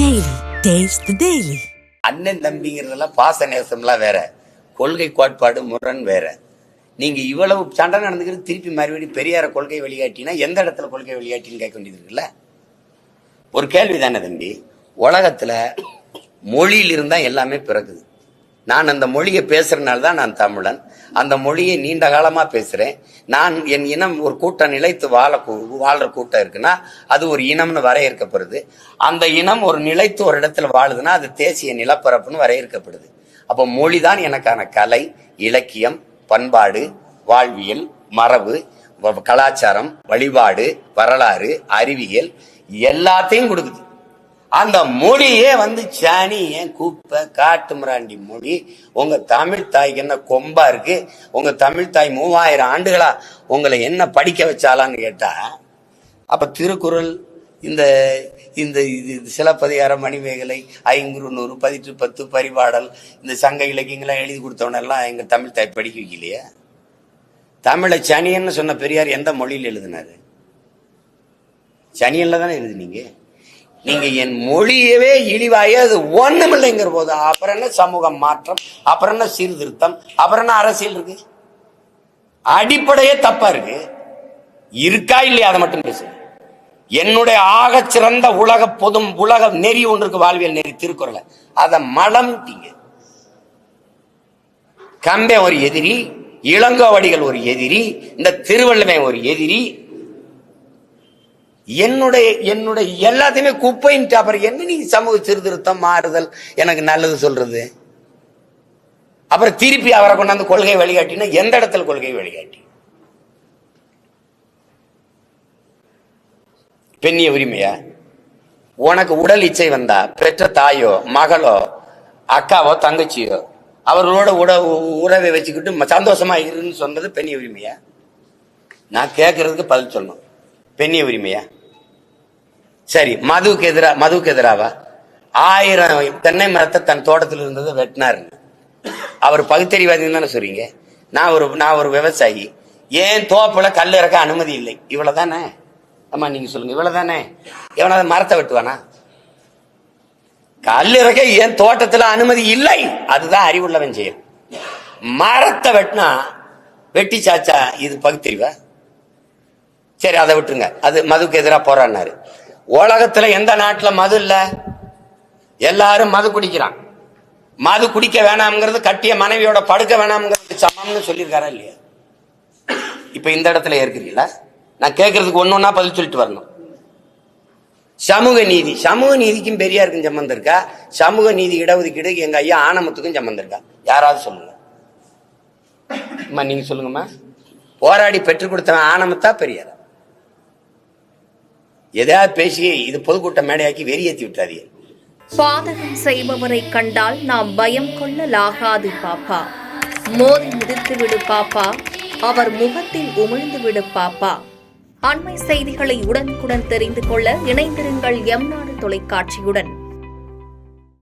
Daily. Taste the Daily. அண்ணன் தம்பிங்கிறதெல்லாம் பாச நேசம்லாம் வேற, கொள்கை கோட்பாடு முரண் வேற. நீங்க இவ்வளவு சண்டை நடந்துக்கிறது திருப்பி மறுபடியும் பெரியார கொள்கை வழிகாட்டினா எந்த இடத்துல கொள்கை வழிகாட்டின்னு கேட்க வேண்டியது இருக்குல்ல. ஒரு கேள்வி தானே தம்பி, உலகத்துல மொழியில் இருந்தா எல்லாமே பிறகுது. நான் அந்த மொழியை பேசுறதுனால தான் நான் தமிழன். அந்த மொழியை நீண்ட காலமா பேசுறேன். நான் என் இனம் ஒரு கூட்டம் நிலைத்து வாழ்ற கூட்டம் இருக்குன்னா அது ஒரு இனம்னு வரையறுக்கப்படுது. அந்த இனம் ஒரு நிலைத்து ஒரு இடத்துல வாழுதுன்னா அது தேசிய நிலப்பரப்புன்னு வரையறுக்கப்படுது. அப்போ மொழிதான் எனக்கான கலை, இலக்கியம், பண்பாடு, வாழ்வியல், மரபு, கலாச்சாரம், வழிபாடு, வரலாறு, அறிவியல் எல்லாத்தையும் கொடுக்குது. அந்த மொழியே சாணி ஏன் கூப்ப காட்டு மிராண்டி மொழி. உங்க தமிழ் தாய்க்கு என்ன கொம்பா இருக்கு? உங்க தமிழ் தாய் 3000 ஆண்டுகளா உங்களை என்ன படிக்க வச்சாலான்னு கேட்டா, அப்ப திருக்குறள், இந்த இந்த சிலப்பதிகாரம், மணிமேகலை, ஐங்குறுநூறு, 1810, பரிபாடல், இந்த சங்க இலக்கியங்கள்லாம் எழுதி கொடுத்தவனெல்லாம் எங்க தமிழ் தாய் படிக்க வைக்கலையா? தமிழை சனியன்னு சொன்ன பெரியார் எந்த மொழியில் எழுதினாரு? சனியன்ல தானே எழுதுனீங்க. நீங்க என் மொழியவே இழிவாயே அது ஒண்ணுமில்லைங்கிற போது அப்புறம் என்ன சமூக மாற்றம், அப்புறம் என்ன சீர்திருத்தம், அப்புறம் என்ன அரசியல் இருக்கு? அடிப்படையே தப்பா இருக்கு. இருக்கா இல்லையா அதை மட்டும் பேசு. என்னுடைய ஆக சிறந்த உலக நெறி ஒன்று இருக்கு, வாழ்வியல் நெறி, திருக்குறளை. அதை மலம்ட்டீங்க. கம்பே ஒரு எதிரி, இளங்கோவடிகள் ஒரு எதிரி, இந்த திருவள்ளுவன் ஒரு எதிரி. என்னுடைய எல்லாத்தையுமே குப்பைன்ட்டு அப்புறம் என்ன நீ சமூக சீர்திருத்தம், மாறுதல், எனக்கு நல்லது சொல்றது? அப்புறம் திருப்பி அவரை கொண்டாந்து கொள்கை வழிகாட்டினா எந்த இடத்துல கொள்கை வழிகாட்டி? பெண்ணிய உரிமையா? உனக்கு உடல் இச்சை வந்தா பெற்ற தாயோ, மகளோ, அக்காவோ, தங்கச்சியோ அவர்களோட உறவை வச்சுக்கிட்டு சந்தோஷமா இருன்னு சொன்னது பெண்ணிய உரிமையா? நான் கேட்கறதுக்கு பதில் சொல்லணும். பெண்ணிய உரிமையா? சரி, மதுவுக்கு எதிராவா? 1000 தென்னை மரத்தை தன் தோட்டத்தில் இருந்ததை வெட்டினாரு. அவர் பகுத்தறிவாதின்னு தானே சொல்றீங்க. நான் ஒரு விவசாயி, ஏன் தோப்புல கல் இறக்க அனுமதி இல்லை, இவ்வளவுதானே? ஆமா, நீங்க சொல்லுங்க, இவ்வளவுதானே? எவனாவது மரத்தை வெட்டுவானா? கல் இறக்க ஏன் தோட்டத்துல அனுமதி இல்லை, அதுதான் அறிவுள்ளவன் செயல். மரத்தை வெட்டினா வெட்டி சாச்சா இது பகுத்தறிவா? சரி, அதை விட்டுருங்க. அது மதுக்கு எதிராக போராடினாரு. உலகத்துல எந்த நாட்டுல மது இல்ல? எல்லாரும் மது குடிக்கிறான். மது குடிக்க வேணாம்ங்கிறது கட்டிய மனைவியோட படுக்க வேணாம்ங்கிறது சமம்னு சொல்லியிருக்காரா இல்லையா? இப்ப இந்த இடத்துல இருக்கிறீங்களா? நான் கேட்கறதுக்கு ஒன்னொன்னா பதில் சொல்லிட்டு வரணும். சமூக நீதிக்கும் பெரியாருக்கும் சம்பந்தம் இருக்கா? சமூக நீதி இடஒதுக்கீடு எங்க ஐயா ஆனமத்துக்கும் சம்பந்தம் இருக்கா? யாராவது சொல்லுங்க. நீங்க சொல்லுங்கம்மா. போராடி பெற்றுக் கொடுத்தவன் ஆனமத்தா பெரியாரா? எதையாவது பேசி இது பொதுக்கூட்ட மேடையாக்கி வெறியேற்றி விட்டாதீங்க. பாதகம் செய்பவரை கண்டால் நாம் பயம் கொள்ளலாகாது பாப்பா. மோதி மிதித்து விடு பாப்பா, அவர் முகத்தில் உமிழ்ந்து விடு பாப்பா. அண்மை செய்திகளை உடனுக்குடன் தெரிந்து கொள்ள இணைந்திருங்கள் எம் நாடு தொலைக்காட்சியுடன்.